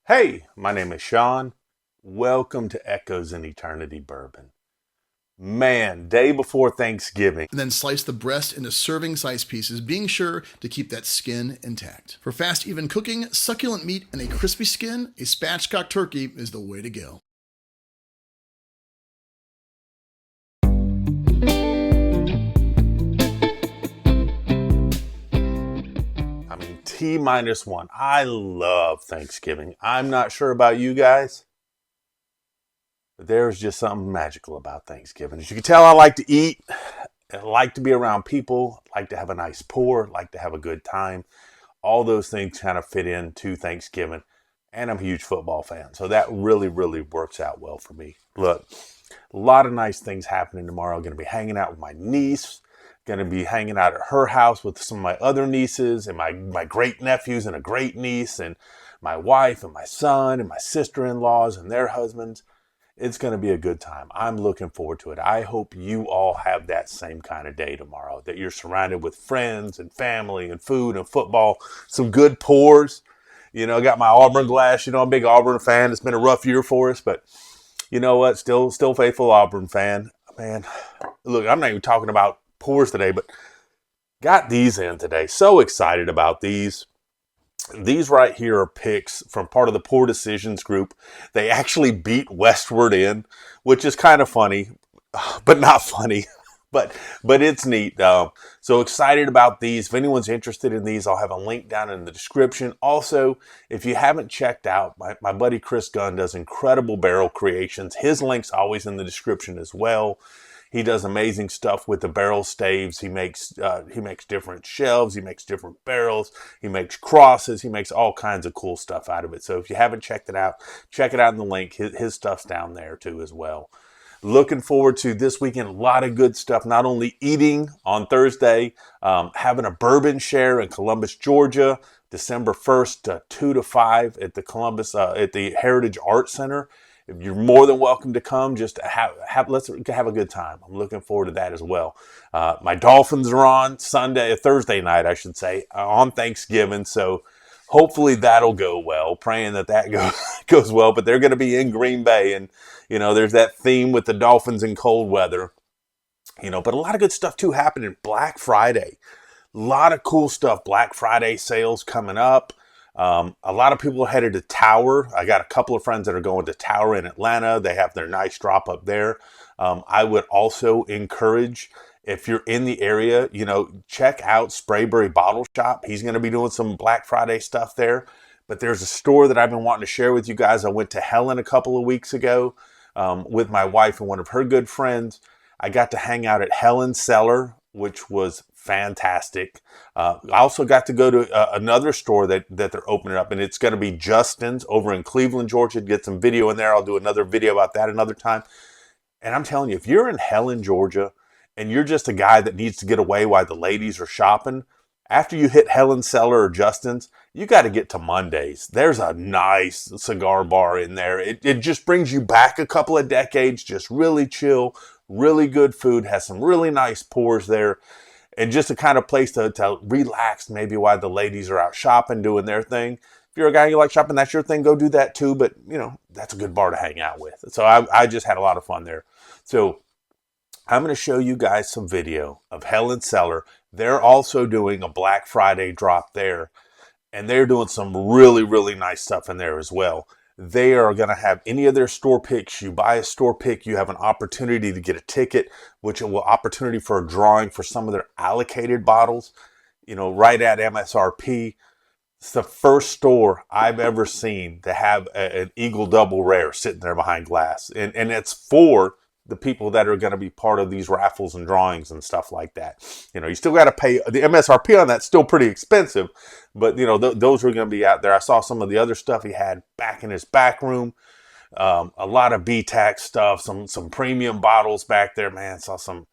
Hey, my name is Sean. Welcome to Echoes in Eternity Bourbon. Man, day before Thanksgiving. And then slice the breast into serving size pieces, being sure to keep that skin intact. For fast, even cooking, succulent meat, and a crispy skin, a spatchcock turkey is the way to go. I mean, T-1. I love Thanksgiving. I'm not sure about you guys, but there's just something magical about Thanksgiving. As you can tell, I like to eat. I like to be around people. I like to have a nice pour. I like to have a good time. All those things kind of fit into Thanksgiving. And I'm a huge football fan. So that really, really works out well for me. Look, a lot of nice things happening tomorrow. I'm going to be hanging out with my niece. Going to be hanging out at her house with some of my other nieces and my great nephews and a great niece and my wife and my son and my sister-in-laws and their husbands. It's going to be a good time. I'm looking forward to it. I hope you all have that same kind of day tomorrow, that you're surrounded with friends and family and food and football, some good pours. I got my Auburn glass. I'm a big Auburn fan. It's been a rough year for us, but you know what? Still faithful Auburn fan. Man, look, I'm not even talking about pours today, but got these in today. So excited about these. These right here are picks from part of the Poor Decisions group. They actually beat Westward in, which is kind of funny, but not funny. But it's neat. So excited about these. If anyone's interested in these, I'll have a link down in the description. Also, if you haven't checked out, my buddy Chris Gunn does incredible barrel creations. His link's always in the description as well. He does amazing stuff with the barrel staves. He makes different shelves. He makes different barrels. He makes crosses. He makes all kinds of cool stuff out of it. So if you haven't checked it out, check it out in the link. His stuff's down there too as well. Looking forward to this weekend. A lot of good stuff. Not only eating on Thursday, having a bourbon share in Columbus, Georgia, December 1st, 2 to 5 at the Heritage Art Center. You're more than welcome to come. Just let's have a good time. I'm looking forward to that as well. My Dolphins are on Thursday night, I should say, on Thanksgiving. So hopefully that'll go well. Praying that goes well. But they're going to be in Green Bay, and there's that theme with the Dolphins in cold weather. But a lot of good stuff too happening. Black Friday, a lot of cool stuff. Black Friday sales coming up. A lot of people are headed to Tower. I got a couple of friends that are going to Tower in Atlanta. They have their nice drop up there. I would also encourage, if you're in the area, check out Sprayberry Bottle Shop. He's going to be doing some Black Friday stuff there. But there's a store that I've been wanting to share with you guys. I went to Helen a couple of weeks ago with my wife and one of her good friends. I got to hang out at Helen's Cellar, which was fantastic. I also got to go to another store that they're opening up, and it's going to be Justin's over in Cleveland, Georgia. Get some video in there. I'll do another video about that another time. And I'm telling you, if you're in Helen, Georgia, and you're just a guy that needs to get away while the ladies are shopping, after you hit Helen's Cellar or Justin's, you got to get to Mondays. There's a nice cigar bar in there. It just brings you back a couple of decades, just really chill, really good food, has some really nice pours there. And just a kind of place to relax maybe while the ladies are out shopping, doing their thing. If you're a guy you like shopping, that's your thing, go do that too. But, that's a good bar to hang out with. So I just had a lot of fun there. So I'm going to show you guys some video of Helen's Cellar. They're also doing a Black Friday drop there. And they're doing some really, really nice stuff in there as well. They are going to have any of their store picks. You buy a store pick, you have an opportunity to get a ticket, which will opportunity for a drawing for some of their allocated bottles, right at MSRP. It's the first store I've ever seen to have an Eagle Double Rare sitting there behind glass. And it's for the people that are going to be part of these raffles and drawings and stuff like that. You still got to pay the MSRP on that's still pretty expensive, but those are going to be out there. I saw some of the other stuff he had back in his back room. A lot of BTAC stuff, some premium bottles back there, man. Saw some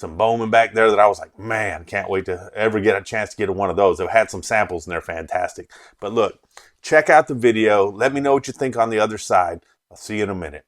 Bowman back there that I was like, man, can't wait to ever get a chance to get one of those. They've had some samples and they're fantastic. But look, check out the video. Let me know what you think on the other side. I'll see you in a minute.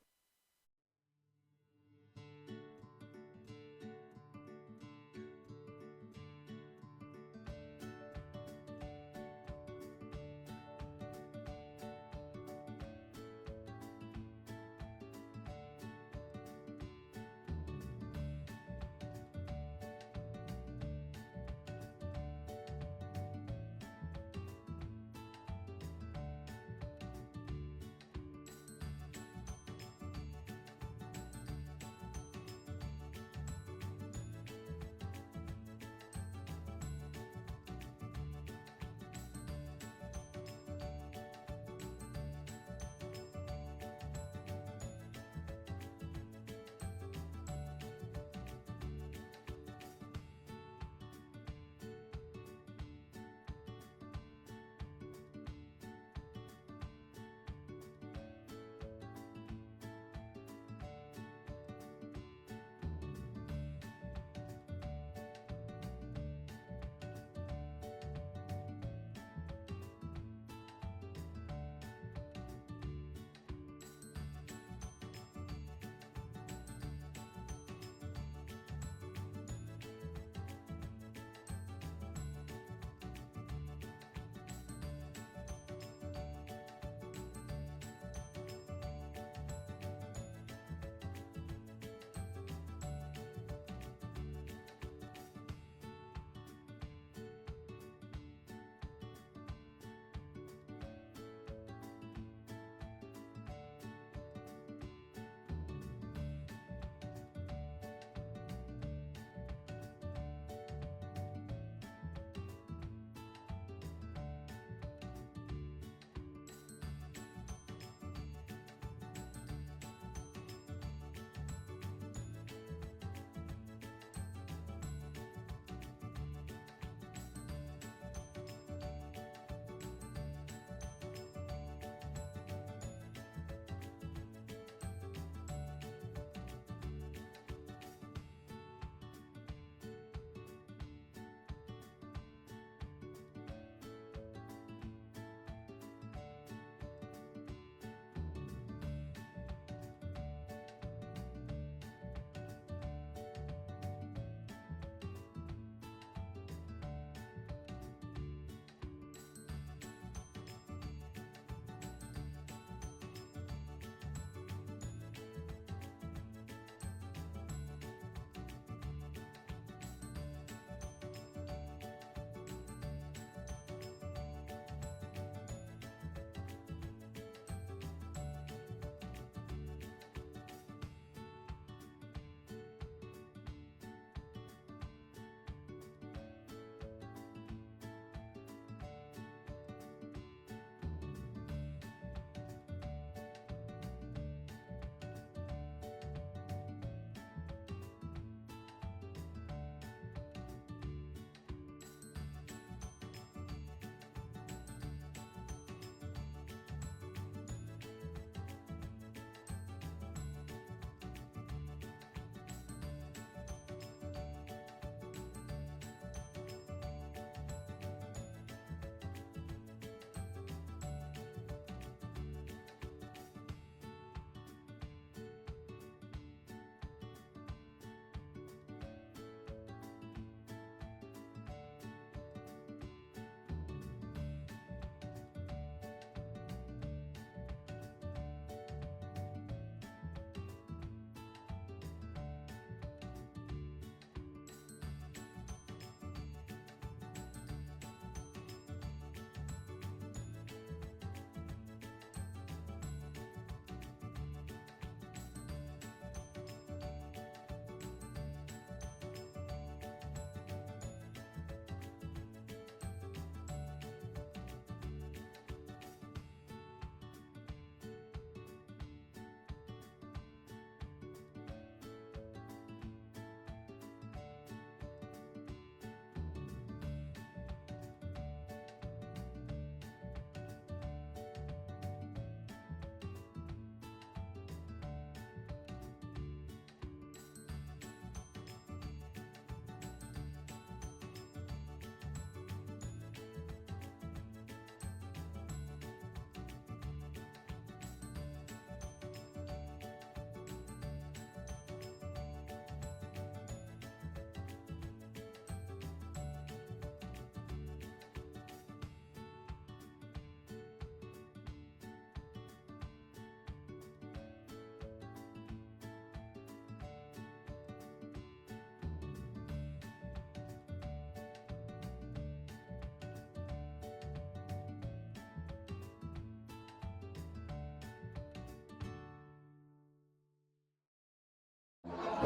All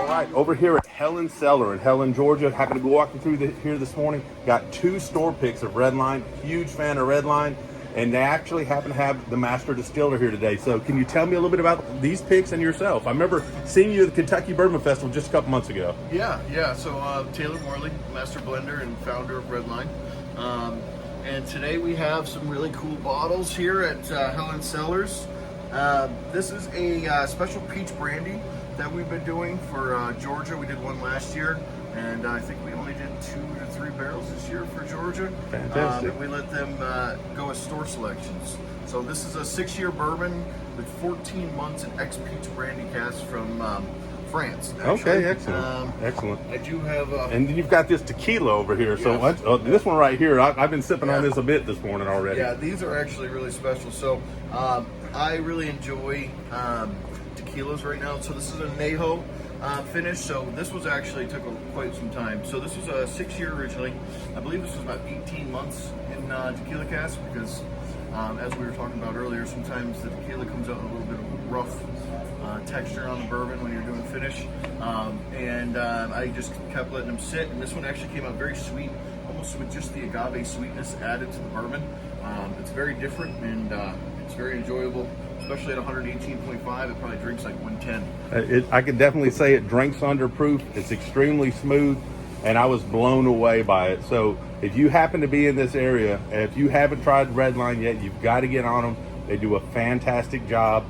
right, over here at Helen Cellar in Helen, Georgia. Happened to be walking through here this morning. Got 2 store picks of red line. Huge fan of red line. And they actually happen to have the master distiller here today. So can you tell me a little bit about these picks and yourself? I remember seeing you at the Kentucky Bourbon Festival just a couple months ago. Yeah. So Taylor Morley, master blender and founder of Redline. And today we have some really cool bottles here at Helen Cellars. This is a special peach brandy that we've been doing for Georgia. We did one last year, and I think we only did 2 to 3 barrels this year for Georgia. Fantastic. And we let them go as store selections. So this is a 6-year bourbon with 14 months in ex-peach brandy cask from France. Actually. Okay, excellent. Excellent. I do have... and then you've got this tequila over here. Yes. So this one right here, I've been sipping on this a bit this morning already. Yeah, these are actually really special. So I really enjoy tequilas right now. So this is a Añejo finish. So this was actually took quite some time. So this was a 6-year originally. I believe this was about 18 months in tequila cask because as we were talking about earlier, sometimes the tequila comes out in a little bit of rough texture on the bourbon when you're doing finish. I just kept letting them sit. And this one actually came out very sweet, almost with just the agave sweetness added to the bourbon. It's very different and it's very enjoyable, especially at 118.5. It probably drinks like 110. I can definitely say it drinks under proof. It's extremely smooth, and I was blown away by it. So if you happen to be in this area, if you haven't tried Redline yet, you've got to get on them. They do a fantastic job.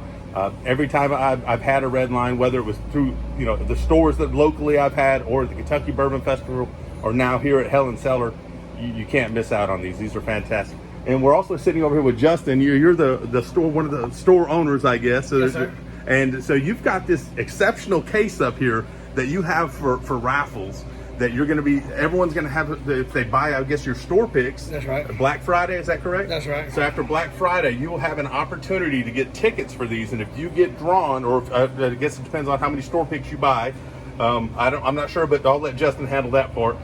Every time I've had a Redline, whether it was through the stores that locally I've had, or the Kentucky Bourbon Festival, or now here at Helen Cellar, you can't miss out on these. These are fantastic. And we're also sitting over here with Justin. You're the store, one of the store owners, I guess. So yes, sir. And so you've got this exceptional case up here that you have for raffles that you're going to be, everyone's going to have, if they buy, I guess, your store picks. That's right. Black Friday, is that correct? That's right. So after Black Friday, you will have an opportunity to get tickets for these. And if you get drawn, or I guess it depends on how many store picks you buy. I'm not sure, but I'll let Justin handle that part.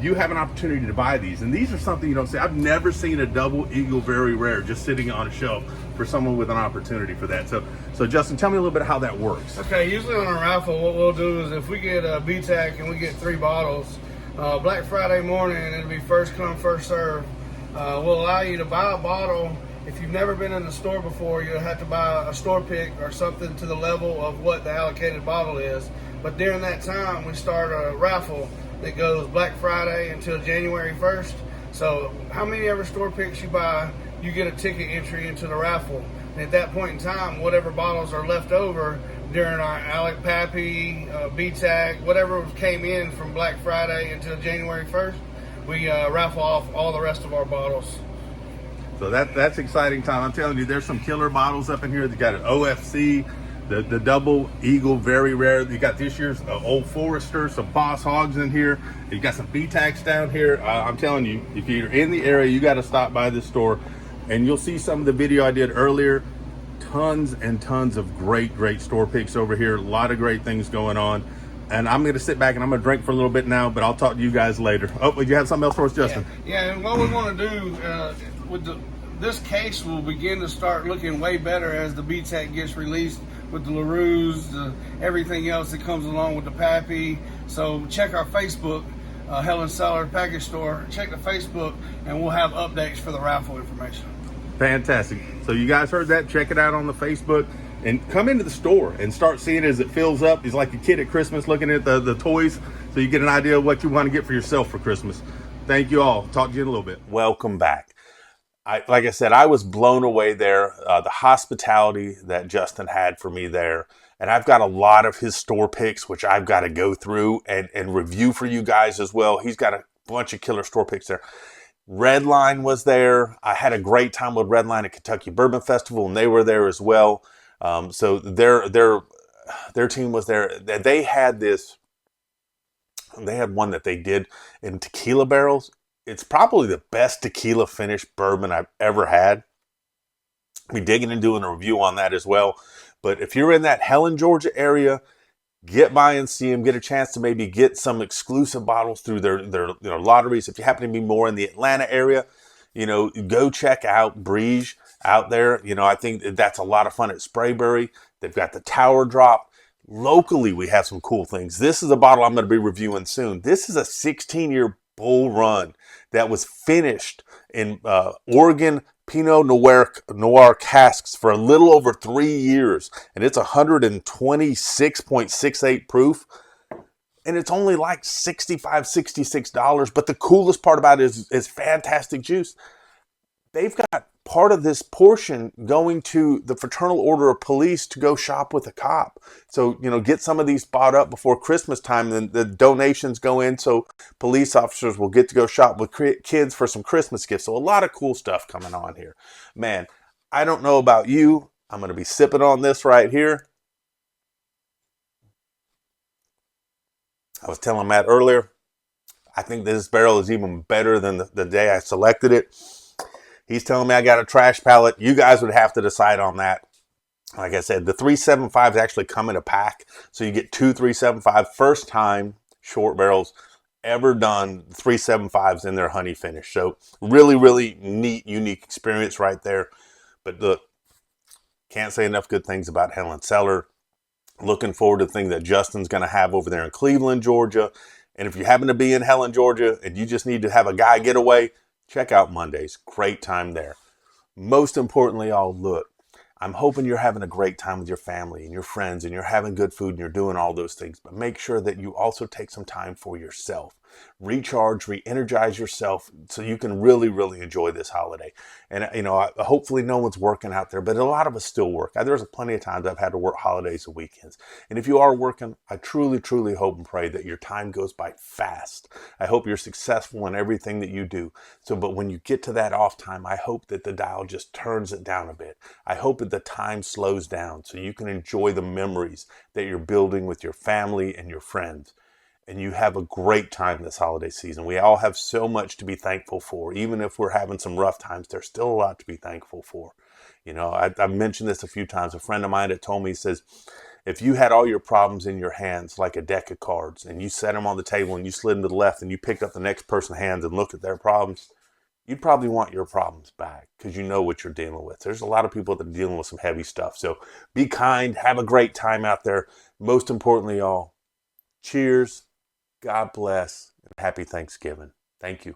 You have an opportunity to buy these, and these are something you don't see. I've never seen a double eagle very rare just sitting on a shelf for someone with an opportunity for that. So Justin, tell me a little bit how that works. Okay, usually on a raffle, what we'll do is if we get a BTAC and we get 3 bottles, Black Friday morning, it'll be first come, first serve. We'll allow you to buy a bottle. If you've never been in the store before, you'll have to buy a store pick or something to the level of what the allocated bottle is. But during that time, we start a raffle that goes Black Friday until January 1st. So how many ever store picks you buy, you get a ticket entry into the raffle. And at that point in time, whatever bottles are left over during our Alec Pappy, BTAC, whatever came in from Black Friday until January 1st, we raffle off all the rest of our bottles. So that's exciting time. I'm telling you, there's some killer bottles up in here. They got an OFC, the Double Eagle, very rare. You got this year's Old Forester, some Boss Hogs in here. You got some BTACs down here. I'm telling you, if you're in the area, you got to stop by this store And you'll see some of the video I did earlier. Tons and tons of great store picks over here. A lot of great things going on. And I'm going to sit back and I'm going to drink for a little bit now, but I'll talk to you guys later. Oh, you have something else for us, Justin? Yeah, and what we want to do with this case will begin to start looking way better as the BTAC gets released with the LaRue's, everything else that comes along with the Pappy. So check our Facebook, Helen Cellar Package Store. Check the Facebook, and we'll have updates for the raffle information. Fantastic. So you guys heard that. Check it out on the Facebook. And come into the store and start seeing it as it fills up. It's like a kid at Christmas looking at the toys, so you get an idea of what you want to get for yourself for Christmas. Thank you all. Talk to you in a little bit. Welcome back. Like I said, I was blown away there. The hospitality that Justin had for me there. And I've got a lot of his store picks, which I've got to go through and review for you guys as well. He's got a bunch of killer store picks there. Redline was there. I had a great time with Redline at Kentucky Bourbon Festival, and they were there as well. So their team was there. They had one that they did in tequila barrels. It's probably the best tequila finished bourbon I've ever had. I'll be digging and doing a review on that as well. But if you're in that Helen, Georgia area, get by and see them. Get a chance to maybe get some exclusive bottles through their lotteries. If you happen to be more in the Atlanta area, go check out Breege out there. I think that's a lot of fun at Sprayberry. They've got the Tower Drop. Locally, we have some cool things. This is a bottle I'm going to be reviewing soon. This is a 16-year Bull Run that was finished in Oregon Pinot Noir casks for a little over 3 years. And it's 126.68 proof. And it's only like $65, $66. But the coolest part about it is fantastic juice. They've got part of this portion going to the Fraternal Order of Police to go shop with a cop. So, get some of these bought up before Christmas time. Then the donations go in so police officers will get to go shop with kids for some Christmas gifts. So a lot of cool stuff coming on here. Man, I don't know about you. I'm going to be sipping on this right here. I was telling Matt earlier, I think this barrel is even better than the day I selected it. He's telling me I got a trash palate. You guys would have to decide on that. Like I said, the 375s actually come in a pack. So you get two 375. First time short barrels ever done 375s in their honey finish. So really, really neat, unique experience right there. But look, can't say enough good things about Helen Cellar. Looking forward to the thing that Justin's going to have over there in Cleveland, Georgia. And if you happen to be in Helen, Georgia, and you just need to have a guy getaway, check out Mondays. Great time there. Most importantly, look, I'm hoping you're having a great time with your family and your friends and you're having good food and you're doing all those things. But make sure that you also take some time for yourself. Recharge, re-energize yourself so you can really, really enjoy this holiday. And, hopefully no one's working out there, but a lot of us still work. There's plenty of times I've had to work holidays and weekends. And if you are working, I truly, truly hope and pray that your time goes by fast. I hope you're successful in everything that you do. But when you get to that off time, I hope that the dial just turns it down a bit. I hope that the time slows down so you can enjoy the memories that you're building with your family and your friends. And you have a great time this holiday season. We all have so much to be thankful for. Even if we're having some rough times, there's still a lot to be thankful for. I've mentioned this a few times. A friend of mine had told me, he says, if you had all your problems in your hands like a deck of cards and you set them on the table and you slid them to the left and you picked up the next person's hands and looked at their problems, you'd probably want your problems back because you know what you're dealing with. There's a lot of people that are dealing with some heavy stuff. So be kind. Have a great time out there. Most importantly, y'all, cheers. God bless, and happy Thanksgiving. Thank you.